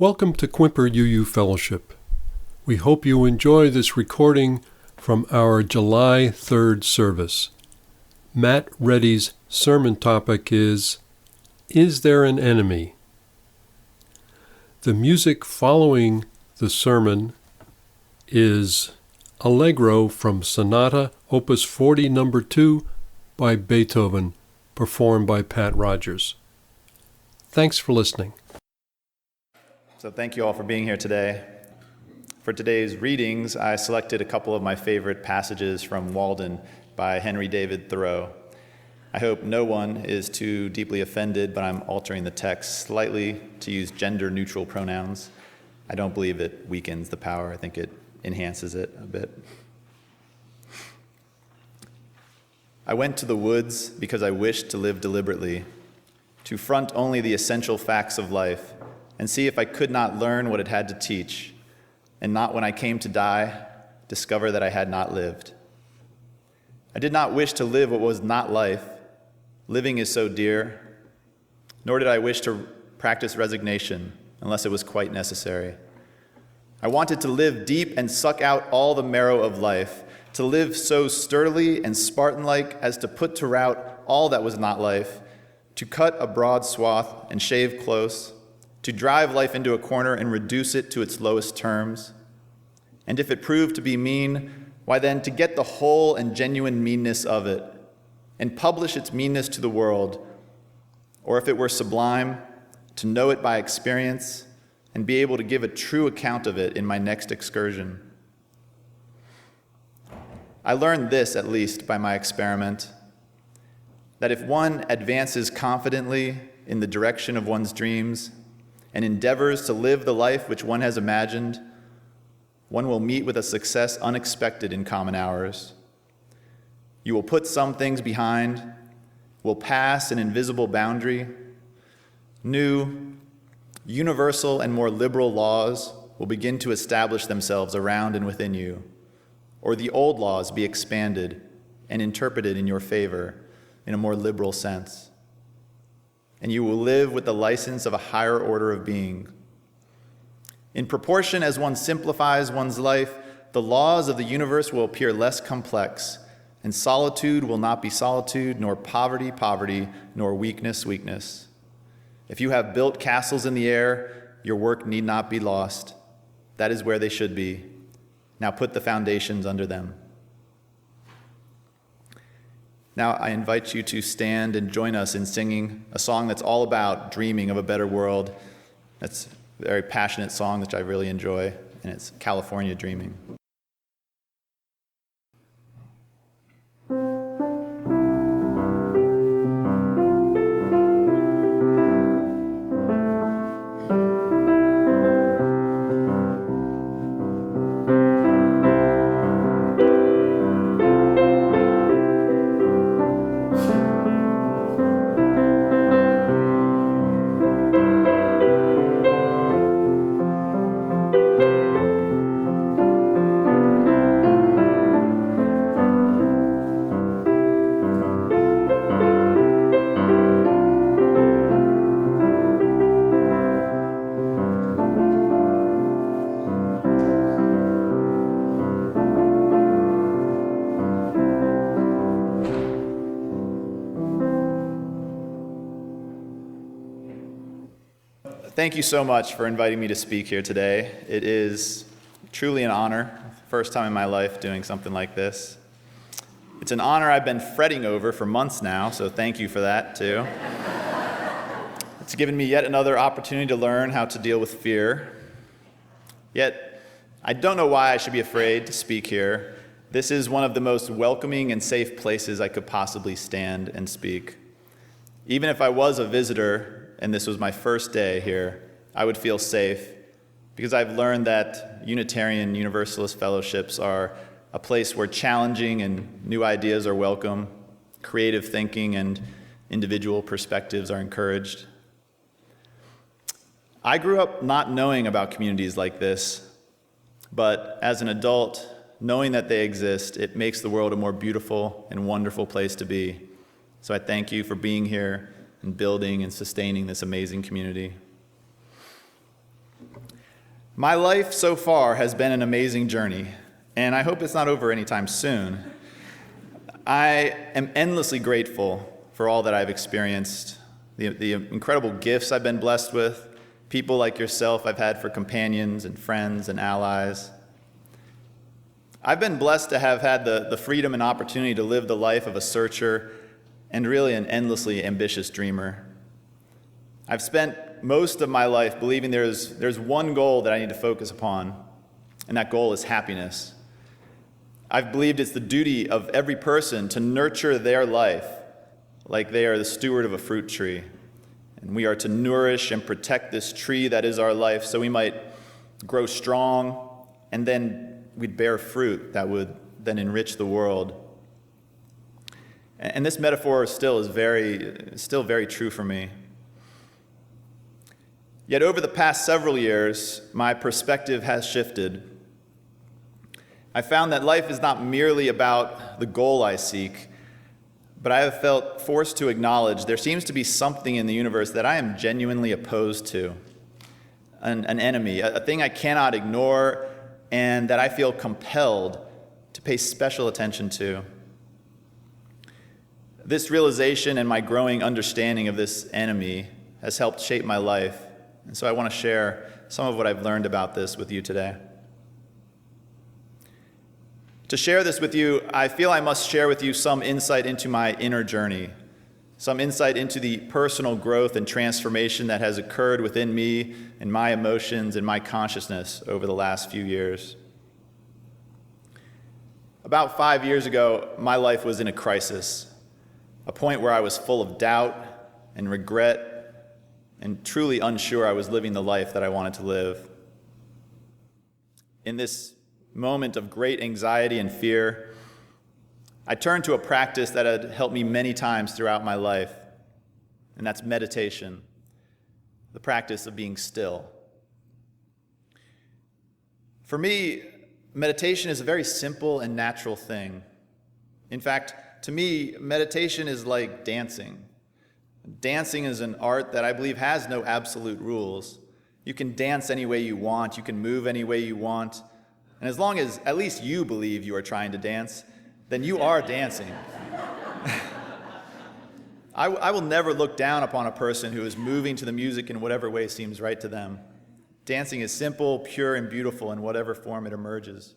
Welcome to Quimper UU Fellowship. We hope you enjoy this recording from our July 3rd service. Matt Reddy's sermon topic is there an enemy? The music following the sermon is Allegro from Sonata Opus 40 No. 2 by Beethoven, performed by Pat Rogers. Thanks for listening. So thank you all for being here today. For today's readings, I selected a couple of my favorite passages from Walden by Henry David Thoreau. I hope no one is too deeply offended, but I'm altering the text slightly to use gender-neutral pronouns. I don't believe it weakens the power. I think it enhances it a bit. I went to the woods because I wished to live deliberately, to front only the essential facts of life, and see if I could not learn what it had to teach, and not when I came to die, discover that I had not lived. I did not wish to live what was not life. Living is so dear. Nor did I wish to practice resignation, unless it was quite necessary. I wanted to live deep and suck out all the marrow of life, to live so sturdily and Spartan-like as to put to rout all that was not life, to cut a broad swath and shave close, to drive life into a corner and reduce it to its lowest terms. And if it proved to be mean, why then to get the whole and genuine meanness of it, and publish its meanness to the world, or if it were sublime, to know it by experience, and be able to give a true account of it in my next excursion. I learned this, at least, by my experiment, that if one advances confidently in the direction of one's dreams, and endeavors to live the life which one has imagined, one will meet with a success unexpected in common hours. You will put some things behind, will pass an invisible boundary. New, universal, and more liberal laws will begin to establish themselves around and within you, or the old laws be expanded and interpreted in your favor in a more liberal sense. And you will live with the license of a higher order of being. In proportion as one simplifies one's life, the laws of the universe will appear less complex, and solitude will not be solitude, nor poverty, poverty, nor weakness, weakness. If you have built castles in the air, your work need not be lost. That is where they should be. Now put the foundations under them. Now I invite you to stand and join us in singing a song that's all about dreaming of a better world. That's a very passionate song which I really enjoy, and it's California Dreaming. Thank you so much for inviting me to speak here today. It is truly an honor. First time in my life doing something like this. It's an honor I've been fretting over for months now, so thank you for that too. It's given me yet another opportunity to learn how to deal with fear. Yet, I don't know why I should be afraid to speak here. This is one of the most welcoming and safe places I could possibly stand and speak. Even if I was a visitor, and this was my first day here, I would feel safe because I've learned that Unitarian Universalist fellowships are a place where challenging and new ideas are welcome, creative thinking and individual perspectives are encouraged. I grew up not knowing about communities like this, but as an adult, knowing that they exist, it makes the world a more beautiful and wonderful place to be. So I thank you for being here and building and sustaining this amazing community. My life so far has been an amazing journey, and I hope it's not over anytime soon. I am endlessly grateful for all that I've experienced, the incredible gifts I've been blessed with, people like yourself I've had for companions and friends and allies. I've been blessed to have had the freedom and opportunity to live the life of a searcher and really an endlessly ambitious dreamer. I've spent most of my life believing there's one goal that I need to focus upon, and that goal is happiness. I've believed it's the duty of every person to nurture their life like they are the steward of a fruit tree. And we are to nourish and protect this tree that is our life so we might grow strong, and then we'd bear fruit that would then enrich the world. And this metaphor still is very true for me. Yet over the past several years, my perspective has shifted. I found that life is not merely about the goal I seek, but I have felt forced to acknowledge there seems to be something in the universe that I am genuinely opposed to, an enemy, a thing I cannot ignore, and that I feel compelled to pay special attention to. This realization and my growing understanding of this enemy has helped shape my life, and so I want to share some of what I've learned about this with you today. To share this with you, I feel I must share with you some insight into my inner journey, some insight into the personal growth and transformation that has occurred within me and my emotions and my consciousness over the last few years. About 5 years ago, my life was in a crisis, a point where I was full of doubt and regret and truly unsure I was living the life that I wanted to live. In this moment of great anxiety and fear, I turned to a practice that had helped me many times throughout my life, and that's meditation, the practice of being still. For me, meditation is a very simple and natural thing. In fact, to me, meditation is like dancing. Dancing is an art that I believe has no absolute rules. You can dance any way you want, you can move any way you want, and as long as at least you believe you are trying to dance, then you are dancing. I will never look down upon a person who is moving to the music in whatever way seems right to them. Dancing is simple, pure, and beautiful in whatever form it emerges.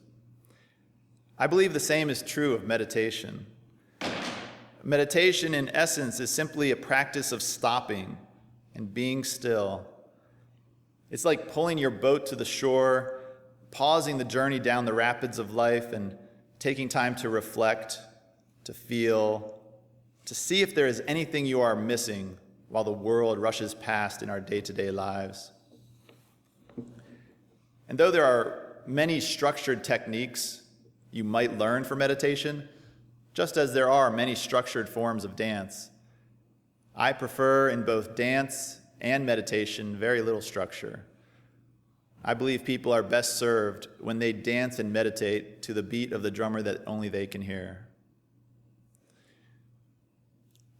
I believe the same is true of meditation. Meditation, in essence, is simply a practice of stopping and being still. It's like pulling your boat to the shore, pausing the journey down the rapids of life, and taking time to reflect, to feel, to see if there is anything you are missing while the world rushes past in our day-to-day lives. And though there are many structured techniques you might learn for meditation, just as there are many structured forms of dance, I prefer in both dance and meditation very little structure. I believe people are best served when they dance and meditate to the beat of the drummer that only they can hear.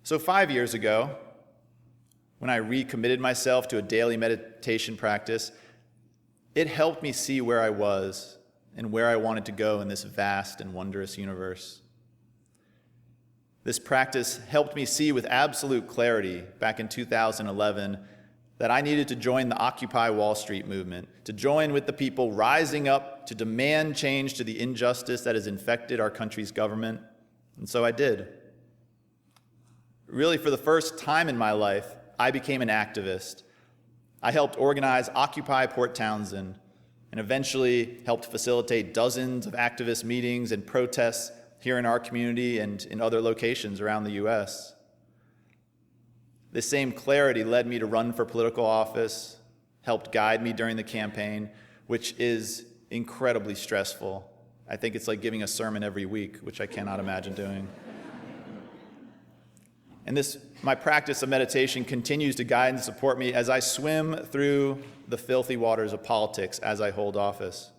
So 5 years ago, when I recommitted myself to a daily meditation practice, it helped me see where I was and where I wanted to go in this vast and wondrous universe. This practice helped me see with absolute clarity back in 2011 that I needed to join the Occupy Wall Street movement, to join with the people rising up to demand change to the injustice that has infected our country's government, and so I did. Really, for the first time in my life, I became an activist. I helped organize Occupy Port Townsend and eventually helped facilitate dozens of activist meetings and protests here in our community and in other locations around the U.S. This same clarity led me to run for political office, helped guide me during the campaign, which is incredibly stressful. I think it's like giving a sermon every week, which I cannot imagine doing. And my practice of meditation continues to guide and support me as I swim through the filthy waters of politics as I hold office.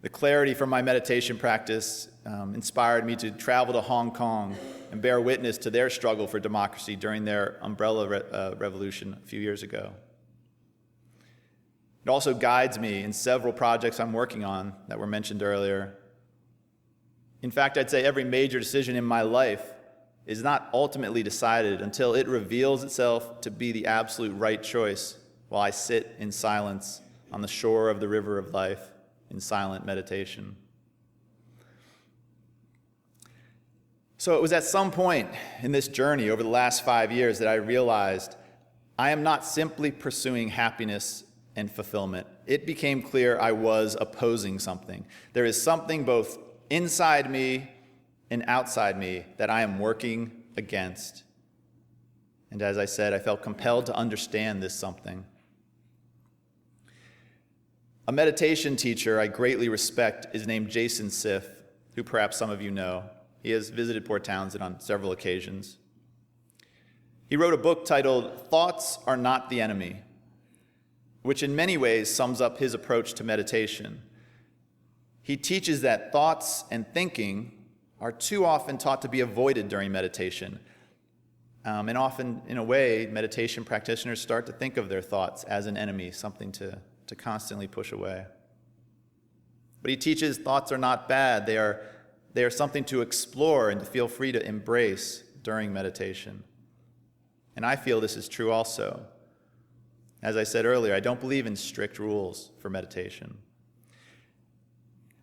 The clarity from my meditation practice inspired me to travel to Hong Kong and bear witness to their struggle for democracy during their umbrella revolution a few years ago. It also guides me in several projects I'm working on that were mentioned earlier. In fact, I'd say every major decision in my life is not ultimately decided until it reveals itself to be the absolute right choice while I sit in silence on the shore of the river of life in silent meditation. So it was at some point in this journey over the last 5 years that I realized I am not simply pursuing happiness and fulfillment. It became clear I was opposing something. There is something both inside me and outside me that I am working against. And as I said, I felt compelled to understand this something. A meditation teacher I greatly respect is named Jason Siff, who perhaps some of you know. He has visited Port Townsend on several occasions. He wrote a book titled "Thoughts Are Not the Enemy," which in many ways sums up his approach to meditation. He teaches that thoughts and thinking are too often taught to be avoided during meditation. And often, in a way, meditation practitioners start to think of their thoughts as an enemy, something to constantly push away. But he teaches thoughts are not bad. They are something to explore and to feel free to embrace during meditation. And I feel this is true also. As I said earlier, I don't believe in strict rules for meditation.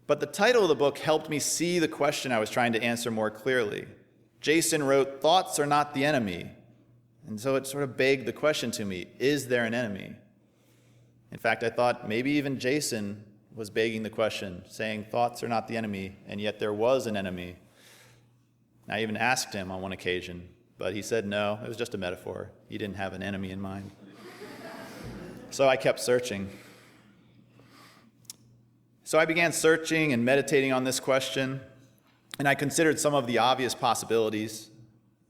But the title of the book helped me see the question I was trying to answer more clearly. Jason wrote, "Thoughts are not the enemy." And so it sort of begged the question to me, is there an enemy? In fact, I thought maybe even Jason was begging the question, saying thoughts are not the enemy, and yet there was an enemy. I even asked him on one occasion, but he said no, it was just a metaphor. He didn't have an enemy in mind. So I kept searching. So I began searching and meditating on this question, and I considered some of the obvious possibilities.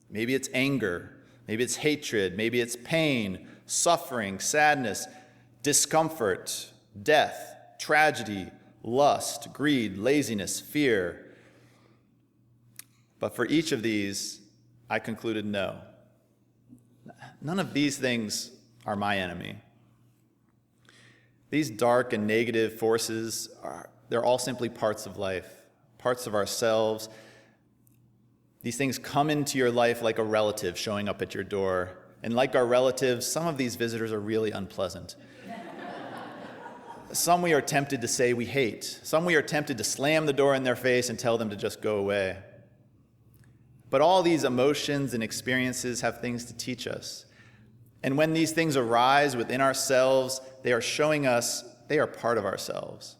Maybe it's anger, maybe it's hatred, maybe it's pain, suffering, sadness, discomfort, death, tragedy, lust, greed, laziness, fear. But for each of these, I concluded no. None of these things are my enemy. These dark and negative forces, they're all simply parts of life, parts of ourselves. These things come into your life like a relative showing up at your door. And like our relatives, some of these visitors are really unpleasant. Some we are tempted to say we hate. Some we are tempted to slam the door in their face and tell them to just go away. But all these emotions and experiences have things to teach us. And when these things arise within ourselves, they are showing us they are part of ourselves.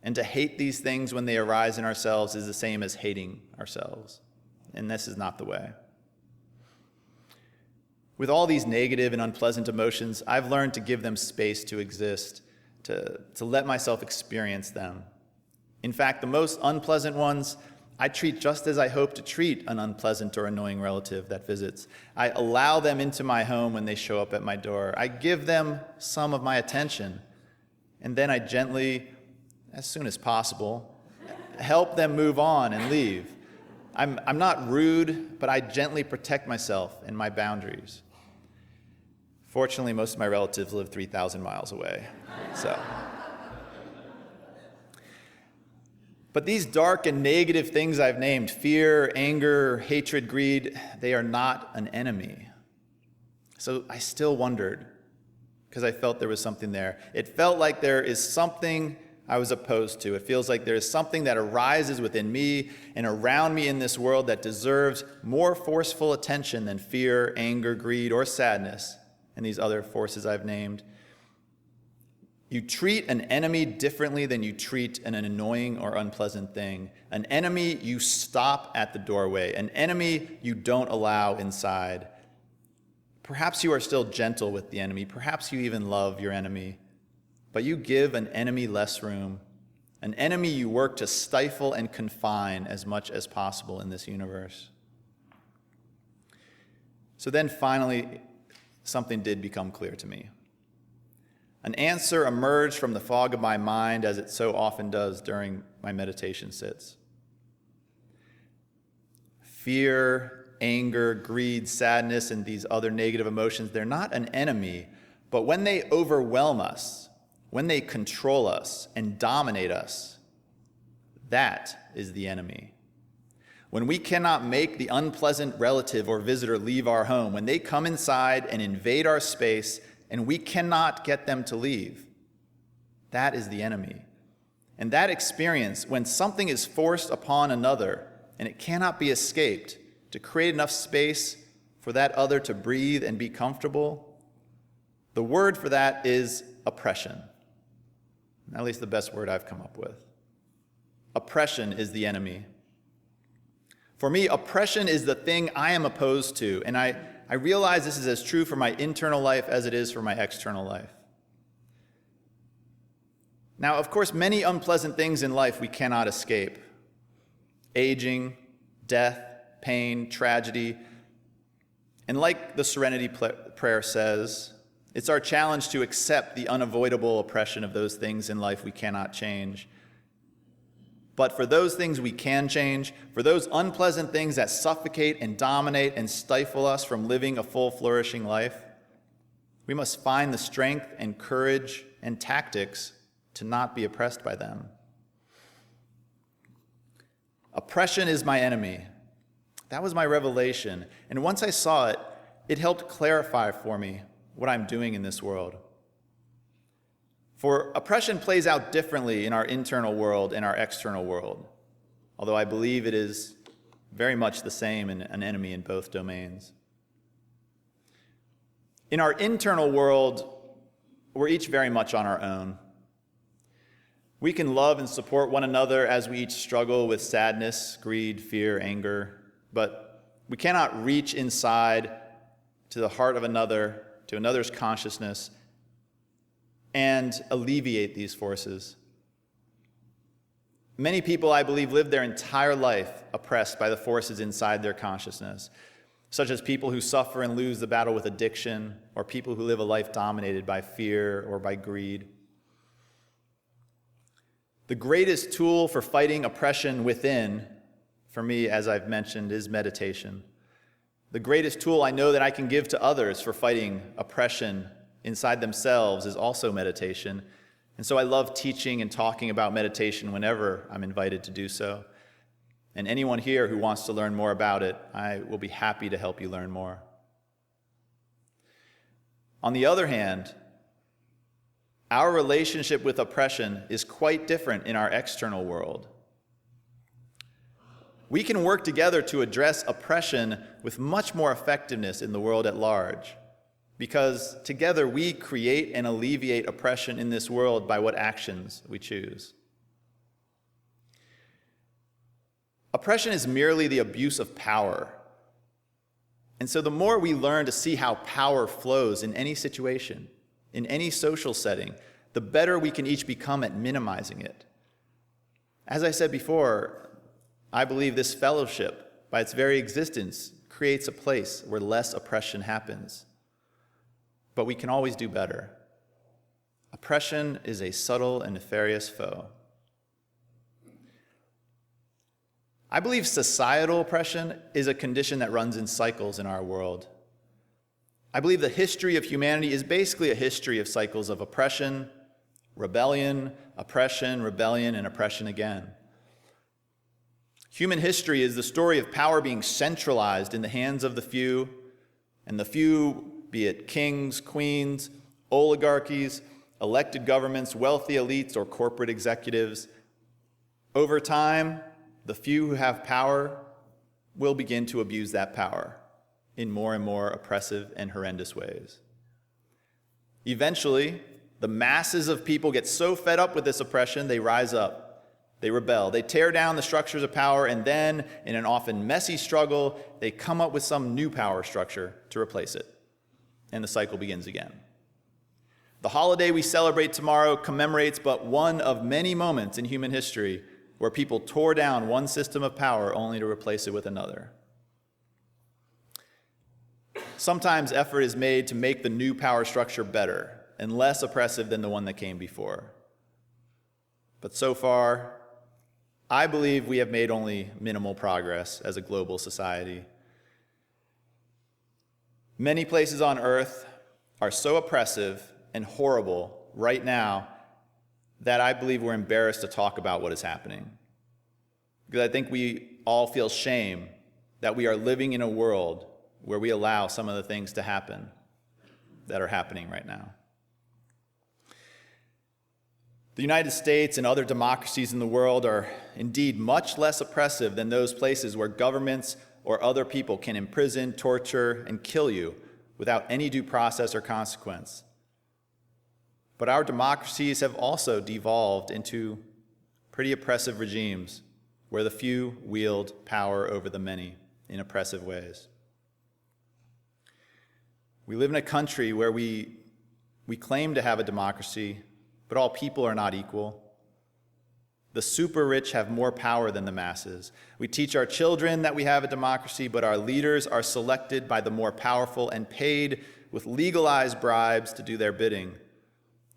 And to hate these things when they arise in ourselves is the same as hating ourselves. And this is not the way. With all these negative and unpleasant emotions, I've learned to give them space to exist, to let myself experience them. In fact, the most unpleasant ones I treat just as I hope to treat an unpleasant or annoying relative that visits. I allow them into my home when they show up at my door. I give them some of my attention, and then I gently, as soon as possible, help them move on and leave. I'm not rude, but I gently protect myself and my boundaries. Fortunately, most of my relatives live 3,000 miles away, so. But these dark and negative things I've named, fear, anger, hatred, greed, they are not an enemy. So I still wondered, because I felt there was something there. It felt like there is something I was opposed to. It feels like there is something that arises within me and around me in this world that deserves more forceful attention than fear, anger, greed, or sadness, and these other forces I've named. You treat an enemy differently than you treat an annoying or unpleasant thing. An enemy you stop at the doorway. An enemy you don't allow inside. Perhaps you are still gentle with the enemy. Perhaps you even love your enemy. But you give an enemy less room. An enemy you work to stifle and confine as much as possible in this universe. So then finally, something did become clear to me. An answer emerged from the fog of my mind, as it so often does during my meditation sits. Fear, anger, greed, sadness, and these other negative emotions, they're not an enemy, but when they overwhelm us, when they control us and dominate us, that is the enemy. When we cannot make the unpleasant relative or visitor leave our home, when they come inside and invade our space and we cannot get them to leave, that is the enemy. And that experience, when something is forced upon another and it cannot be escaped, to create enough space for that other to breathe and be comfortable, the word for that is oppression. At least the best word I've come up with. Oppression is the enemy. For me, oppression is the thing I am opposed to, and I realize this is as true for my internal life as it is for my external life. Now, of course, many unpleasant things in life we cannot escape. Aging, death, pain, tragedy. And like the Serenity Prayer says, it's our challenge to accept the unavoidable oppression of those things in life we cannot change. But for those things we can change, for those unpleasant things that suffocate and dominate and stifle us from living a full, flourishing life, we must find the strength and courage and tactics to not be oppressed by them. Oppression is my enemy. That was my revelation. And once I saw it, it helped clarify for me what I'm doing in this world. For oppression plays out differently in our internal world and our external world, although I believe it is very much the same and an enemy in both domains. In our internal world, we're each very much on our own. We can love and support one another as we each struggle with sadness, greed, fear, anger, but we cannot reach inside to the heart of another, to another's consciousness, and alleviate these forces. Many people, I believe, live their entire life oppressed by the forces inside their consciousness, such as people who suffer and lose the battle with addiction, or people who live a life dominated by fear or by greed. The greatest tool for fighting oppression within, for me, as I've mentioned, is meditation. The greatest tool I know that I can give to others for fighting oppression inside themselves is also meditation. And so I love teaching and talking about meditation whenever I'm invited to do so. And anyone here who wants to learn more about it, I will be happy to help you learn more. On the other hand, our relationship with oppression is quite different in our external world. We can work together to address oppression with much more effectiveness in the world at large, because together we create and alleviate oppression in this world by what actions we choose. Oppression is merely the abuse of power. And so the more we learn to see how power flows in any situation, in any social setting, the better we can each become at minimizing it. As I said before, I believe this fellowship, by its very existence, creates a place where less oppression happens. But we can always do better. Oppression is a subtle and nefarious foe. I believe societal oppression is a condition that runs in cycles in our world. I believe the history of humanity is basically a history of cycles of oppression, rebellion, and oppression again. Human history is the story of power being centralized in the hands of the few, and the few, be it kings, queens, oligarchies, elected governments, wealthy elites, or corporate executives. Over time, the few who have power will begin to abuse that power in more and more oppressive and horrendous ways. Eventually, the masses of people get so fed up with this oppression, they rise up. They rebel. They tear down the structures of power, and then, in an often messy struggle, they come up with some new power structure to replace it. And the cycle begins again. The holiday we celebrate tomorrow commemorates but one of many moments in human history where people tore down one system of power only to replace it with another. Sometimes effort is made to make the new power structure better and less oppressive than the one that came before. But so far, I believe we have made only minimal progress as a global society. Many places on earth are so oppressive and horrible right now that I believe we're embarrassed to talk about what is happening. Because I think we all feel shame that we are living in a world where we allow some of the things to happen that are happening right now. The United States and other democracies in the world are indeed much less oppressive than those places where governments or other people can imprison, torture, and kill you without any due process or consequence. But our democracies have also devolved into pretty oppressive regimes where the few wield power over the many in oppressive ways. We live in a country where we claim to have a democracy, but all people are not equal. The super rich have more power than the masses. We teach our children that we have a democracy, but our leaders are selected by the more powerful and paid with legalized bribes to do their bidding,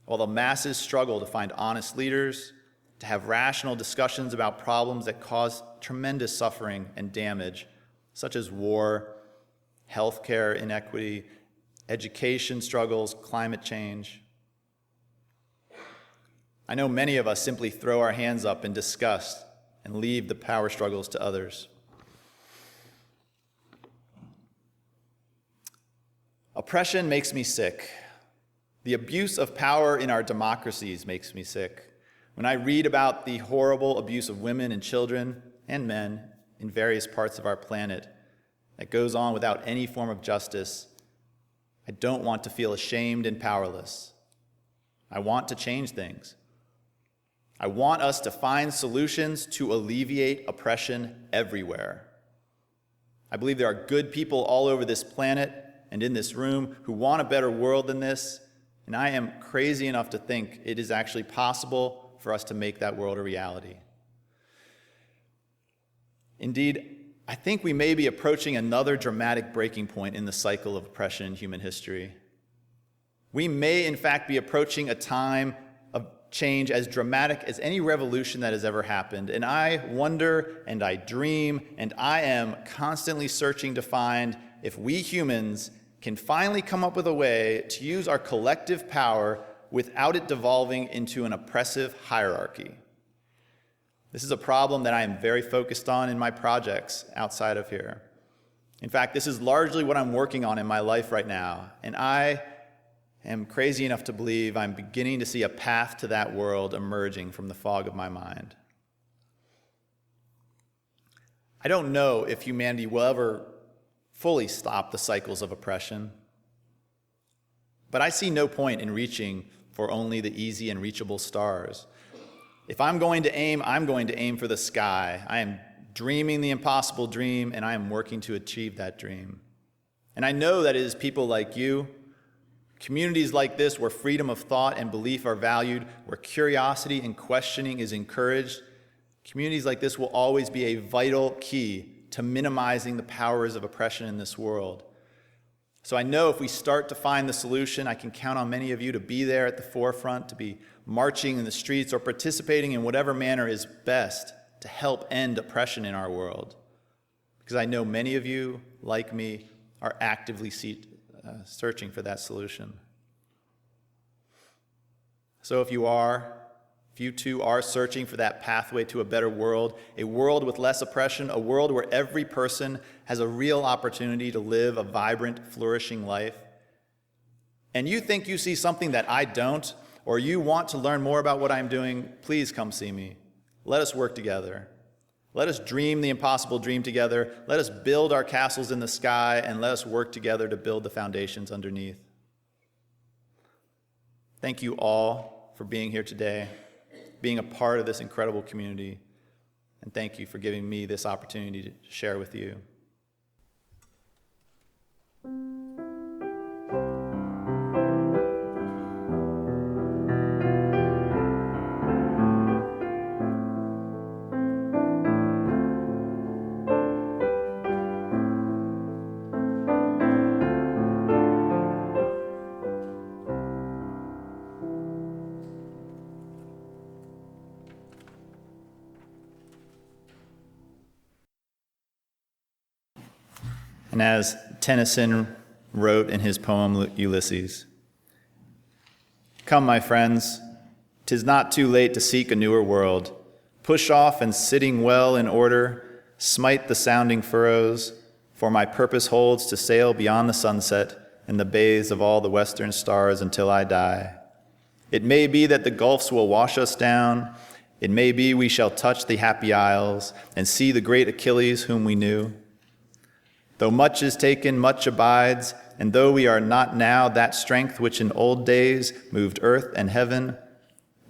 while the masses struggle to find honest leaders, to have rational discussions about problems that cause tremendous suffering and damage, such as war, healthcare inequity, education struggles, climate change. I know many of us simply throw our hands up in disgust and leave the power struggles to others. Oppression makes me sick. The abuse of power in our democracies makes me sick. When I read about the horrible abuse of women and children and men in various parts of our planet that goes on without any form of justice, I don't want to feel ashamed and powerless. I want to change things. I want us to find solutions to alleviate oppression everywhere. I believe there are good people all over this planet and in this room who want a better world than this, and I am crazy enough to think it is actually possible for us to make that world a reality. Indeed, I think we may be approaching another dramatic breaking point in the cycle of oppression in human history. We may, in fact, be approaching a time of change as dramatic as any revolution that has ever happened. And I wonder, and I dream, and I am constantly searching to find if we humans can finally come up with a way to use our collective power without it devolving into an oppressive hierarchy. This is a problem that I am very focused on in my projects outside of here. In fact, this is largely what I'm working on in my life right now, and I am crazy enough to believe I'm beginning to see a path to that world emerging from the fog of my mind. I don't know if humanity will ever fully stop the cycles of oppression, but I see no point in reaching for only the easy and reachable stars. If I'm going to aim for the sky. I am dreaming the impossible dream, and I am working to achieve that dream. And I know that it is people like you, communities like this where freedom of thought and belief are valued, where curiosity and questioning is encouraged. Communities like this will always be a vital key to minimizing the powers of oppression in this world. So I know if we start to find the solution, I can count on many of you to be there at the forefront, to be marching in the streets or participating in whatever manner is best to help end oppression in our world. Because I know many of you, like me, are actively searching for that solution. So if you too are searching for that pathway to a better world, a world with less oppression, a world where every person has a real opportunity to live a vibrant, flourishing life, and you think you see something that I don't, or you want to learn more about what I'm doing, please come see me. Let us work together. Let us dream the impossible dream together. Let us build our castles in the sky, and let us work together to build the foundations underneath. Thank you all for being here today, being a part of this incredible community, and thank you for giving me this opportunity to share with you. And as Tennyson wrote in his poem Ulysses, "Come, my friends, 'Tis not too late to seek a newer world. Push off and sitting well in order, smite the sounding furrows, for my purpose holds to sail beyond the sunset and the bays of all the western stars until I die. It may be that the gulfs will wash us down. It may be we shall touch the happy isles and see the great Achilles whom we knew. Though much is taken, much abides, and though we are not now that strength which in old days moved earth and heaven,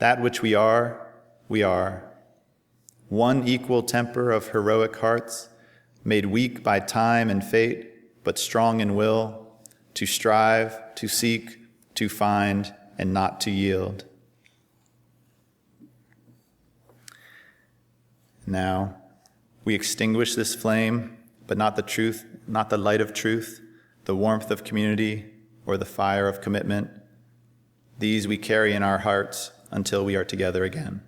that which we are, we are. One equal temper of heroic hearts, made weak by time and fate, but strong in will, to strive, to seek, to find, and not to yield. Now, we extinguish this flame, but not the truth, not the light of truth, the warmth of community, or the fire of commitment. These we carry in our hearts until we are together again.